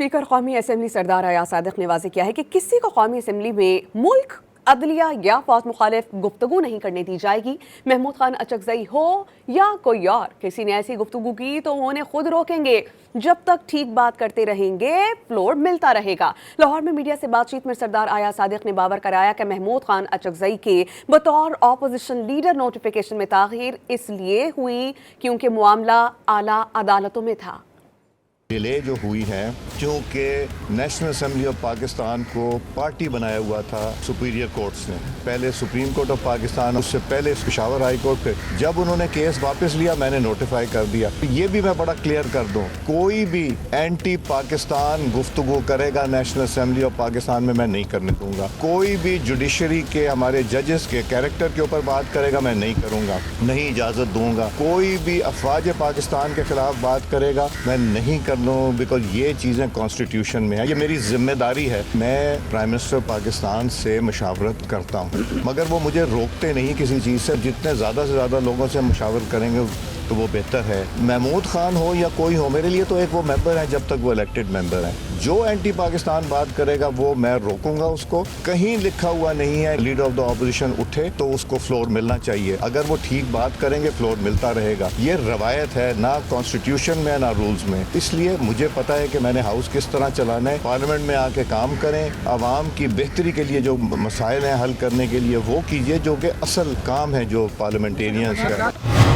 Speaker कौमी assembly सरदार अयाज सादिक ने वाज़ेह किया है कि किसी को कौमी असम्बली में मुल्क, अदलिया या फौज मुखालिफ गुफ्तगू नहीं करने दी जाएगी। महमूद खान अचकजई हो या कोई और, किसी ने ऐसी गुफ्तगू की तो वो उन्हें खुद रोकेंगे। जब तक ठीक बात करते रहेंगे फ्लोर मिलता रहेगा। लाहौर में मीडिया से बातचीत में सरदार अयाज सादिक ने बावर कराया कि महमूद खान अचकजई के बतौर ऑपोजिशन लीडर नोटिफिकेशन में ताख़ीर इसलिए हुई क्योंकि मामला आला अदालतों में था। डिले जो हुई है क्योंकि नेशनल असेंबली ऑफ पाकिस्तान को पार्टी बनाया हुआ था सुपीरियर कोर्ट्स ने, पहले सुप्रीम कोर्ट ऑफ पाकिस्तान, उससे पहले पेशावर हाई कोर्ट पे। जब उन्होंने केस वापस लिया मैंने नोटिफाई कर दिया। ये भी मैं बड़ा क्लियर कर दूं, कोई भी एंटी पाकिस्तान गुफ्तगू करेगा नेशनल असेंबली ऑफ पाकिस्तान में मैं नहीं करने दूंगा। कोई भी जुडिशरी के हमारे जजेस के कैरेक्टर के ऊपर बात करेगा मैं नहीं करूंगा, नहीं इजाजत दूंगा। कोई भी अफवाज पाकिस्तान के खिलाफ बात करेगा मैं नहीं कर लूँ, बिकॉज ये चीज़ें कॉन्स्टिट्यूशन में है, ये मेरी जिम्मेदारी है। मैं प्राइम मिनिस्टर पाकिस्तान से मशावरत करता हूँ मगर वो मुझे रोकते नहीं किसी चीज़ से। जितने ज़्यादा से ज़्यादा लोगों से मशावरत करेंगे तो वो बेहतर है। महमूद खान हो या कोई हो, मेरे लिए तो एक वो मेंबर है जब तक वो इलेक्टेड मेंबर है। जो एंटी पाकिस्तान बात करेगा वो मैं रोकूंगा उसको। कहीं लिखा हुआ नहीं है लीडर ऑफ द ऑपोजिशन उठे तो उसको फ्लोर मिलना चाहिए। अगर वो ठीक बात करेंगे फ्लोर मिलता रहेगा। ये रवायत है, ना कॉन्स्टिट्यूशन में ना रूल्स में। इसलिए मुझे पता है कि मैंने हाउस किस तरह चलाना है। पार्लियामेंट में आके काम करें, आवाम की बेहतरी के लिए जो मसाइल हैं हल करने के लिए वो कीजिए, जो कि असल काम है जो पार्लियामेंटेरियंस का।